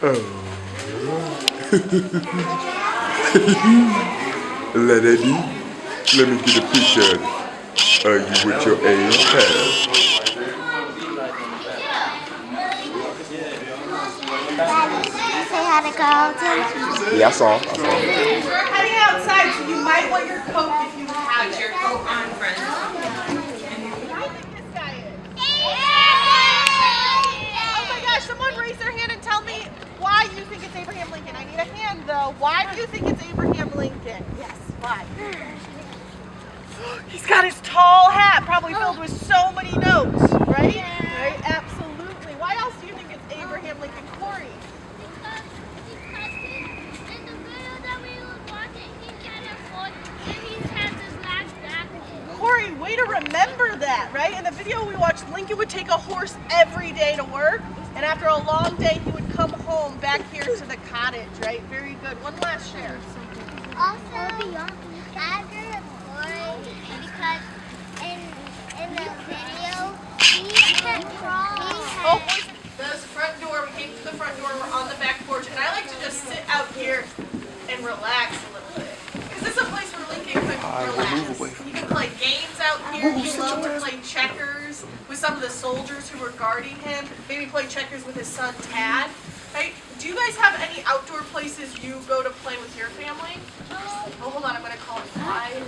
Lady, let me get a picture of you with your iPad. Say hi to Carlton. Yeah, I saw him. We're heading outside, so you might want your coat if you have your coat on, friends. I think this guy is. Oh my gosh, someone raise their hand and tell me why you think it's Abraham Lincoln. I need a hand though. Why do you think it's Abraham Lincoln? Yes, why? He's got his tall hat, probably filled with so many notes, right? Right, absolutely. Why else do you think it's Abraham Lincoln? Corey? Because in the video that we were watching, he had a foot and he had this last back. Corey, way to remember that, right? In the video we watched, Lincoln would take a horse every day to work, and after a long day, he would come home back here to the cottage, right? Very good. One last share. Also, I agree with Corey because in the video, he had This front door, we came to the front door, we're on the back porch, and I like to just sit out here and relax a little bit. Because this is a place where Lincoln could relax. He could play games out here. He loved to play checkers with some of the soldiers who were guarding him. Maybe play checkers with his son Tad. Right? Do you guys have any outdoor places you go to play with your family? Oh, hold on, I'm going to call it quiet.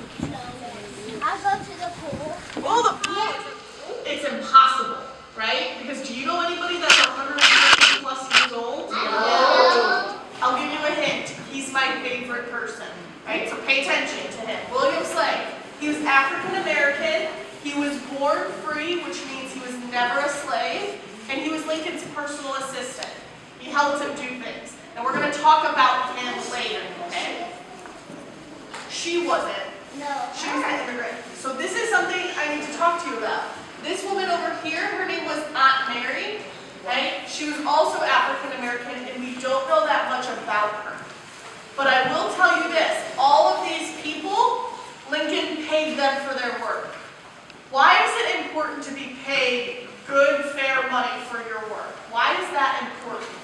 I go to the pool. Oh, the pool! It's impossible, right? Because do you know anybody that's 150 plus years old? No. I'll give you a hint. He's my favorite person, right? So pay attention to him. William Slade. He was African American. He was born free, which means he was never a slave. And he was Lincoln's personal assistant. He helped him do things. And we're going to talk about him later, okay? She wasn't. No. She was an immigrant. So this is something I need to talk to you about. This woman over here, her name was Aunt Mary, right? She was also African American, and we don't know that much about her. But I will tell you this, all of these people, Lincoln paid them for their work. Why is it important to be paid good, fair money for your work? Why is that important?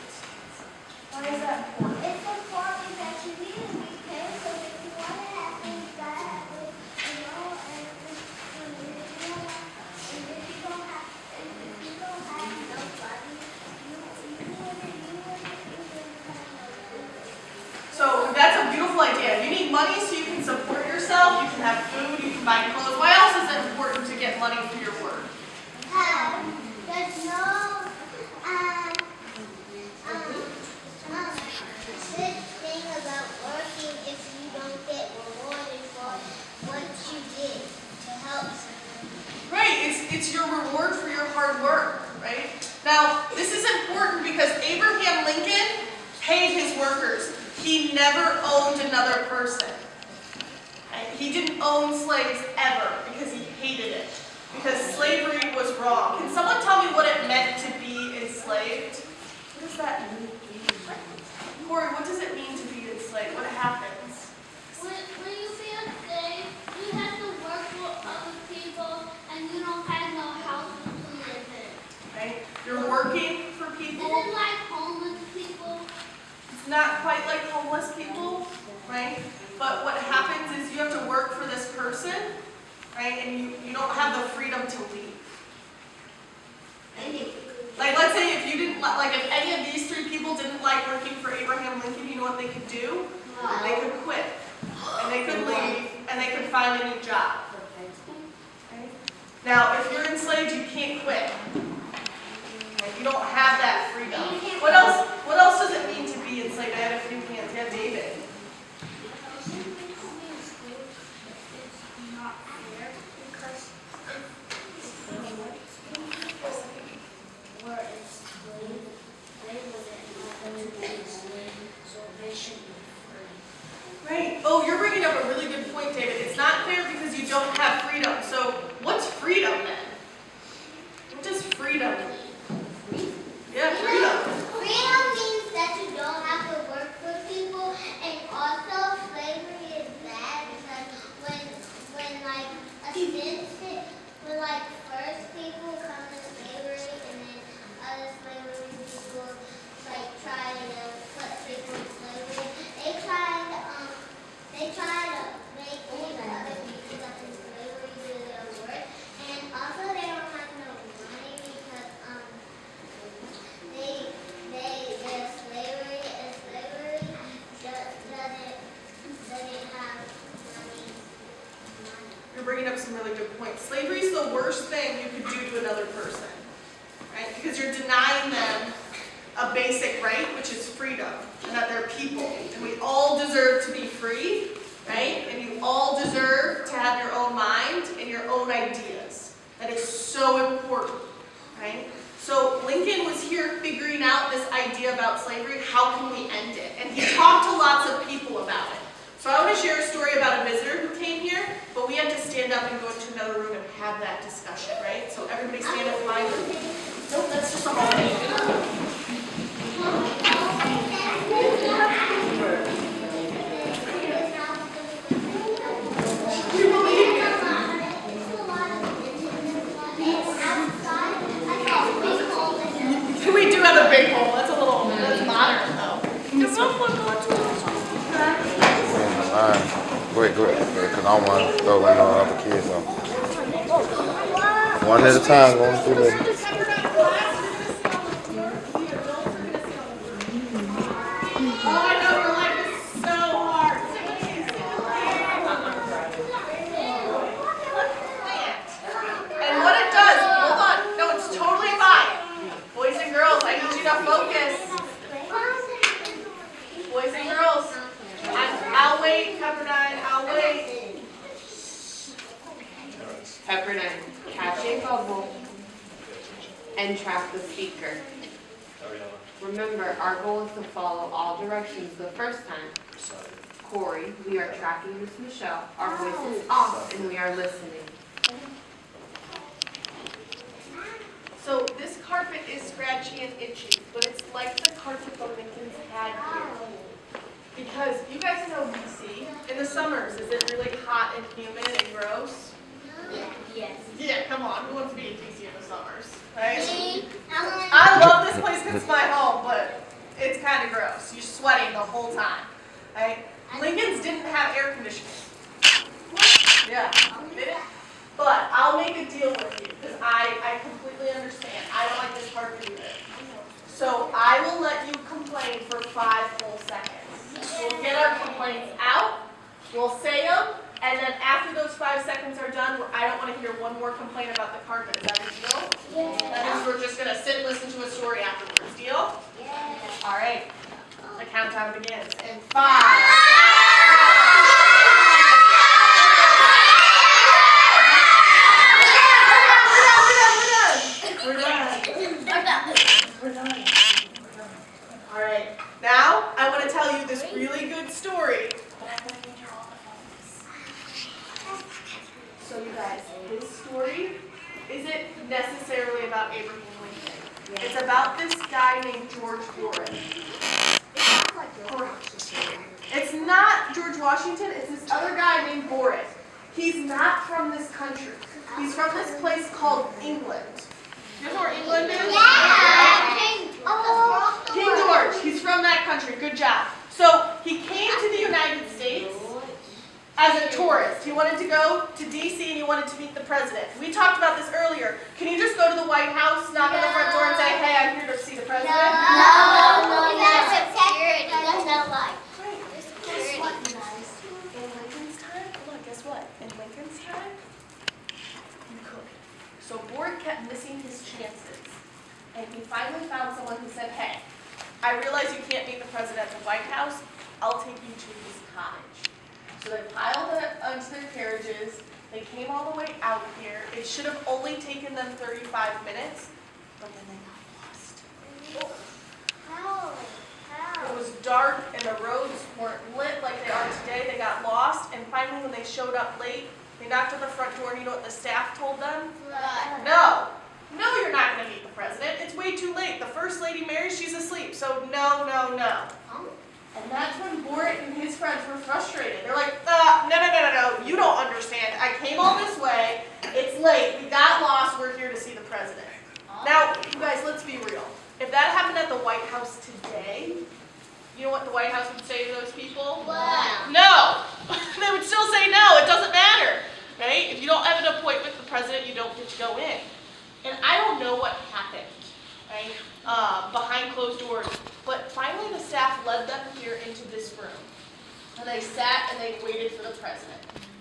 Why is that important? It's important that you need to be paid so if you want to have things that happen, you know, and if you don't have nobody, So that's a beautiful idea. You need money so you can support yourself, you can have food, you can buy clothes. Why else is it important to get money for your work? there's no good thing about working if you don't get rewarded for what you did to help someone. Right, it's your reward for your hard work, right? Now, this is important because Abraham Lincoln paid his workers. He never owned another person. Right? He didn't own slaves ever because he hated it. Because slavery was wrong. Can someone tell me what it meant to be enslaved? What does that mean? Corey, what does it mean to be enslaved? What happens? When you feel safe, you have to work for other people and you don't have no house to live in. Right? You're working for people. Is it like homeless people? It's not quite like homeless people, right? But what happens is you have to work for this person, right? And you don't have the freedom to leave. Like, let's say if you didn't like if any of these three people didn't like working for Abraham Lincoln, you know what they could do? They could quit, and they could leave, and they could find a new job. Right? Now, if you're enslaved, you can't quit. Right? You don't have that freedom. What else? What else does it mean to be enslaved? I had a few hands. Yeah, David. Right. Oh, you're bringing up a really good point, David. It's not fair because you don't have freedom. So, what's freedom then? What does freedom mean? Yeah, freedom. Freedom means that you don't have to work for people and you're bringing up some really good points. Slavery is the worst thing you could do to another person, right? Because you're denying them a basic right, which is freedom, and that they're people. And we all deserve to be free, right? And you all deserve to have your own mind and your own ideas. That is so important, right? So Lincoln was here figuring out this idea about slavery. How can we end it? And he talked to lots of people about it. So I want to share a story about a visitor who came here, but we have to stand up and go into another room and have that discussion, right? So everybody stand up finally. Nope, that's just a hallway. We do have a big hole. That's a little, that's modern though. Go ahead, because I want to throw in on other kids. So. One at a time, going through the... Oh, I know your life is so hard. And what it does, hold on, no, it's totally fine. Boys and girls, I need you to focus. Boys and girls, I'll wait, Pepperdine, I'll wait. Pepperdine, catch a bubble and track the speaker. Remember, our goal is to follow all directions the first time. Corey, we are tracking Miss Michelle. Our voice is off and we are listening. So this carpet is scratchy and itchy, but it's like the carpet the Lincolns had here. Because you guys know DC, in the summers, is it really hot and humid and gross? Yes. Yeah, come on, who wants to be in DC in the summers, right? I love this place because it's my home, but it's kind of gross. You're sweating the whole time, right? Lincolns didn't have air conditioning. Yeah, they didn't. But I'll make a deal with you because I completely understand. I don't like this carpet either. So I will let you complain for 5 full seconds. We'll get our complaints out, we'll say them, and then after those 5 seconds are done, I don't want to hear one more complaint about the carpet. Is that a deal? That means we're just going to sit and listen to a story afterwards. Deal? All right. The countdown begins in 5. We're done. All right. Now, I want to tell you this really good story. But I'm going to need your all focus. So you guys, this story isn't necessarily about Abraham Lincoln. It's about this guy named George Warren. It's not George Washington, it's this other guy named Boris. He's not from this country. He's from this place called England. You know where England is? King George. He's from that country. Good job. So he came to the United States as a tourist. He wanted to go to D.C. and he wanted to meet the president. We talked about this earlier. Can you just go to the White House, knock on the front door and say, hey, I'm here to see the president? No, that's security. That's not life. Guess what, you guys? In Lincoln's time, hold on, guess what? In Lincoln's time, you could. So Board kept missing his chances. And he finally found someone who said, hey, I realize you can't meet the president at the White House. I'll take you to his cottage. So they piled it onto their carriages. They came all the way out here. It should have only taken them 35 minutes, but then they got lost. How? It was dark and the roads weren't lit like they are today. They got lost, and finally when they showed up late, they knocked on the front door, and you know what the staff told them? No, you're not going to meet the president. It's way too late. The first lady Mary, she's asleep, so no. And that's when Bort and his friends were frustrated. They're like, no, you don't understand. I came all this way. It's late. We got lost. We're here to see the president. Now, you guys, let's be real. If that happened at the White House today, you know what the White House would say to those people? What? No. They would still say no. It doesn't matter, right? If you don't have an appointment with the president, you don't get to go in. And I don't know what happened, right, behind closed doors. But finally, the staff led them here into this room. And they sat and they waited for the president.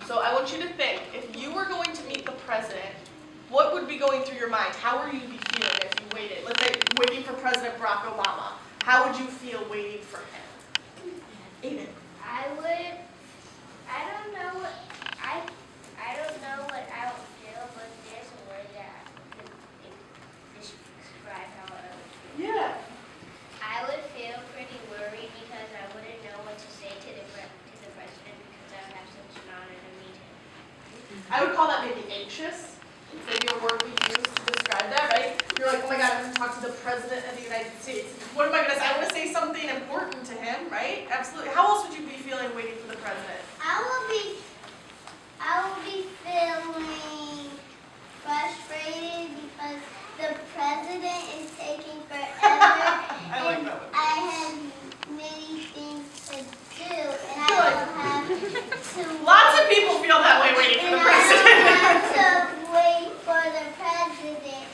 So I want you to think, if you were going to meet the president, what would be going through your mind? How would you be feeling as you waited? Let's say waiting for President Barack Obama. How would you feel waiting for him? Aiden. I don't know what I would feel, but there's a word that could describe how I would feel. Yeah. I would feel pretty worried because I wouldn't know what to say to the president because I would have such an honor to meet him. I would call that maybe anxious. Maybe a word we use to describe that, right? You're like, oh my God, I'm going to talk to the President of the United States. What am I going to say? I want to say something important to him, right? Absolutely. How else would you be feeling waiting for the President? I will be feeling frustrated because the president is taking forever. I like that one. I have many things to do, and I don't have to. Lots of people feel that way waiting for And the I President. don't have to wait for the president,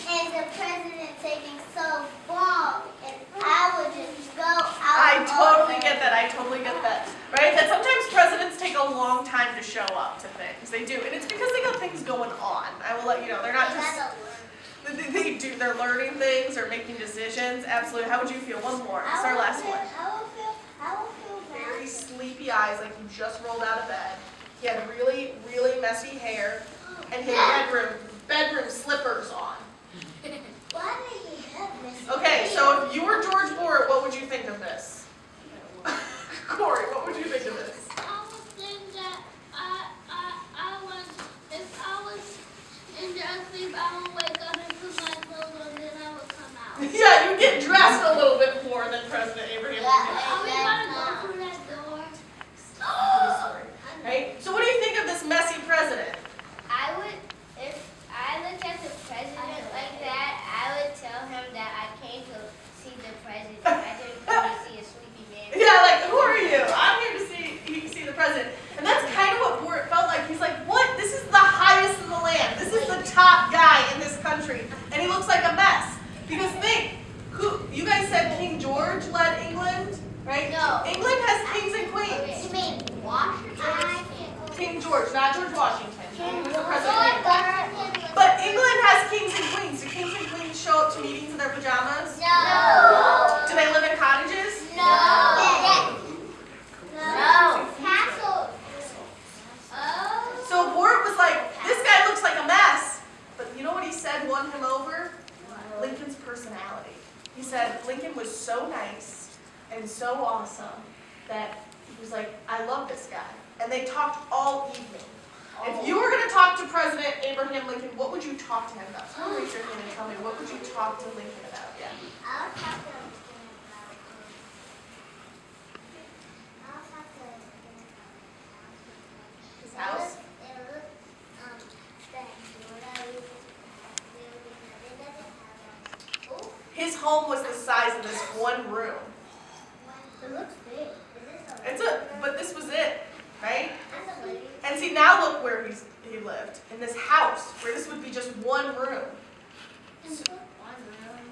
and the president taking so long, and I would just go out. I totally get that. I totally get that. Right? That sometimes presidents take a long time to show up to things. They do. And it's because they got things going on. I will let you know. They're not just, they do, they're learning things or making decisions. Absolutely. How would you feel? One more. It's our last one. I will feel Very sleepy eyes, like you just rolled out of bed. He had really, really messy hair and his bedroom slippers on. Why did he have this? Okay, so if you were George Borat, what would you think of this? Corey, what would you think of this? I would think that if I was in their sleep, I would wake up and put my clothes on, then I would come out. Yeah, you get dressed a little bit more than President Abraham Lincoln. Are we gonna go through that door? Right? So what do you think of this messy president? If I look at the president like that, I would tell him that I came to see the president. I didn't come to see a sleepy man. Yeah, like, who are you? I'm here to see the president. And that's kind of what Borat felt like. He's like, what? This is the highest in the land. This is the top guy in this country. And he looks like a mess. Because think, you guys said King George led England, right? No. England has kings and queens. You mean Washington? King George, not George Washington. He was the president of England. But England has kings and queens. Do kings and queens show up to meetings in their pajamas? No. Do they live in cottages? No. No. Castle. Oh. So Borat was like, this guy looks like a mess. But you know what he said won him over? Lincoln's personality. He said Lincoln was so nice and so awesome that he was like, I love this guy. And they talked all evening. If you were going to talk to President Abraham Lincoln, what would you talk to him about? So raise your hand and tell me, what would you talk to Lincoln about? Yeah. I'll talk to His house? His home was the size of this one room. It looks big. But this was it, right? And see, now look where he lived, in this house, where this would be just one room.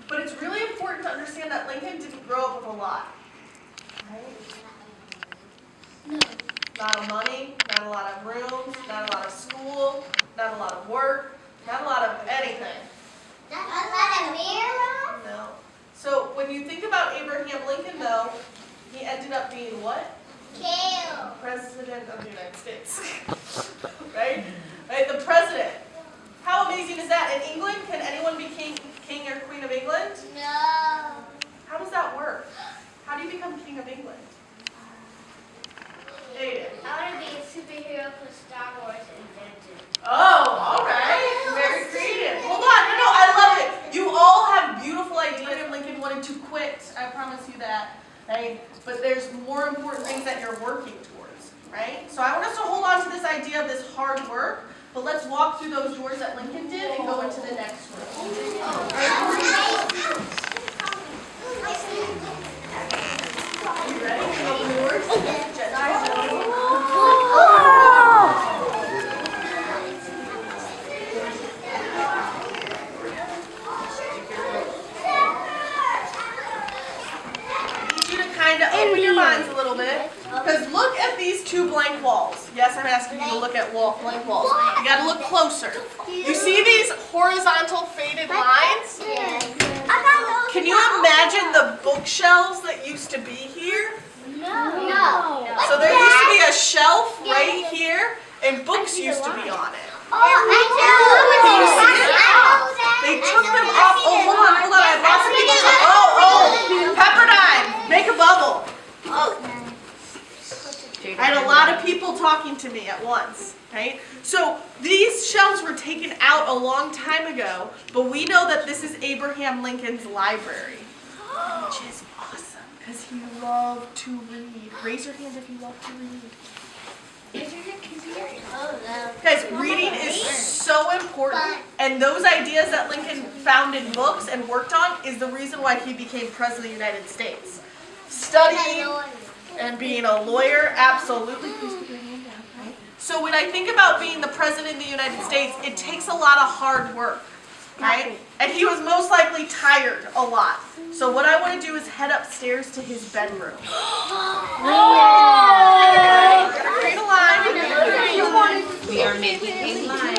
But it's really important to understand that Lincoln didn't grow up with a lot. Right? Not a lot of money, not a lot of rooms, not a lot of school, not a lot of work, not a lot of anything. Not a lot of mirror? No. So when you think about Abraham Lincoln, though, he ended up being what? Kale. President of the United States. Right? Right? The president. How amazing is that? In England, can anyone be king or queen of England? No. How does that work? How do you become king of England? Aiden. I want to be a superhero for Star Wars invented. Oh, all right. Very creative. Hold on. No, I love it. You all have beautiful ideas. Lincoln wanted to quit. I promise you that. Right? But there's more important things that you're working towards. Right? So I want us to hold on to this idea of this hard work. But let's walk through those doors that Lincoln did and go into the next room. You ready? Can you open the doors? I need you to kind of open your minds a little bit. Because look at these two blank walls. yes, I'm asking you to look at blank walls. You gotta look closer. You see these horizontal faded lines? Can you imagine the bookshelves that used to be here? No. So there used to be a shelf right here, and books used to be on it. They took them off. Oh, hold on. I have lots of people. Oh, Pepperdine, make a bubble. I had a lot of people talking to me at once, right? So these shelves were taken out a long time ago, but we know that this is Abraham Lincoln's library, which is awesome because he loved to read. Raise your hand if you love to read. Guys, reading is so important, and those ideas that Lincoln found in books and worked on is the reason why he became president of the United States. Studying and being a lawyer, absolutely. Please put your hand down, right? So when I think about being the president of the United States, it takes a lot of hard work, right? And he was most likely tired a lot. So what I want to do is head upstairs to his bedroom. Create a line. We are making a line.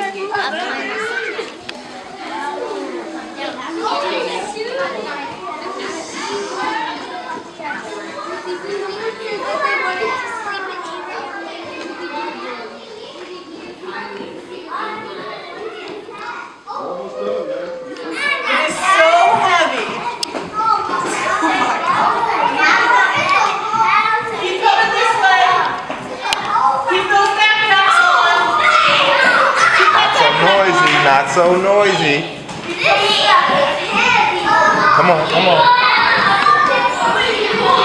It is so heavy. Keep coming this way. Keep those backpacks on. Not so noisy. Come on.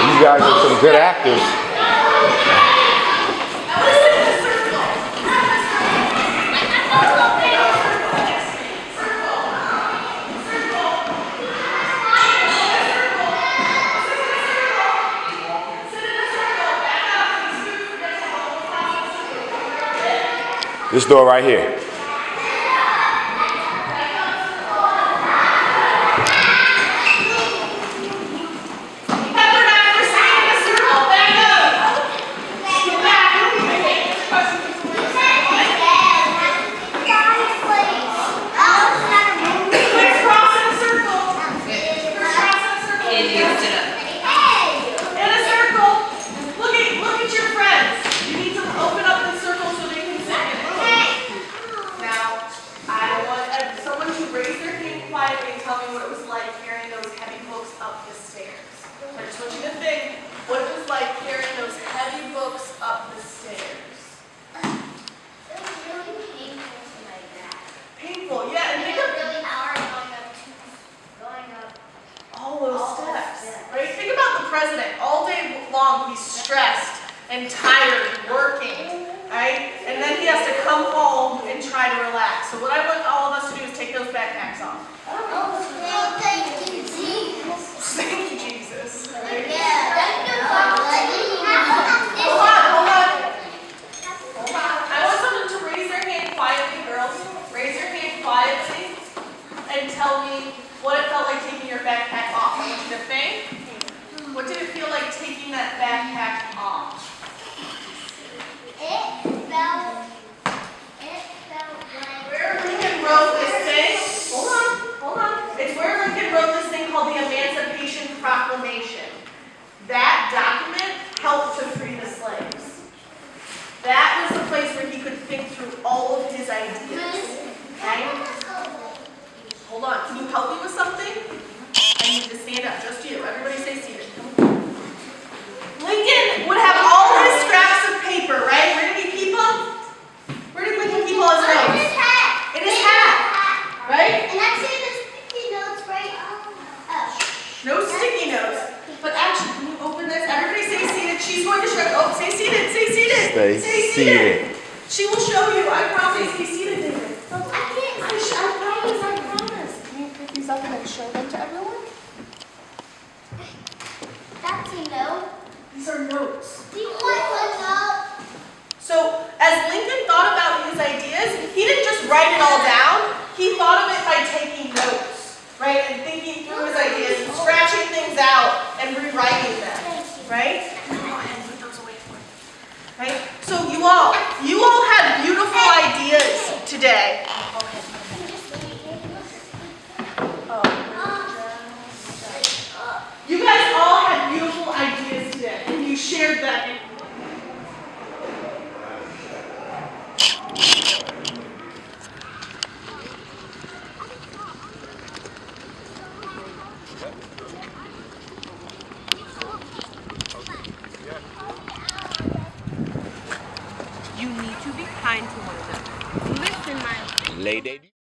You guys are some good actors. This door right here. And tired working, right? And then he has to come home and try to relax. So what I want all of us to do is take those backpacks off. Thank you, Jesus. Thank you, Jesus. Right? Hold on. I want someone to raise their hand quietly, girls. Raise your hand quietly and tell me what it felt like taking your backpack off. I want you to think. What did it feel like taking that backpack off? It felt like Where Lincoln wrote this thing, hold on. It's where Lincoln wrote this thing called the Emancipation Proclamation. That document helped to free the slaves. That was the place where he could think through all of his ideas. Okay? Hold on. Can you help me with something? I need to stand up. Just you. Everybody stay seated. Lincoln would have all his scraps of paper, right? Where did he keep them? Where did Lincoln keep all his notes? in his hat. In his hat, right? And actually the sticky notes right up. No sticky notes. But actually, can you open this? Everybody stay seated. She's going to show you. Oh, stay seated. Stay seated. Stay seated. She will show you. I promise. Stay seated, David. I can't. I promise. Can you pick these up and then show them to everyone? That's a note. These are notes. Do you want one note? So, as Lincoln thought about his ideas, he didn't just write it all down. He thought of it by taking notes, right? And thinking through his ideas, and scratching things out, and rewriting them, right? Go ahead and put those away for me. Right? So you all had beautiful ideas today. You guys all had beautiful ideas today, and you shared them. You need to be kind to one another. Listen, my Lady.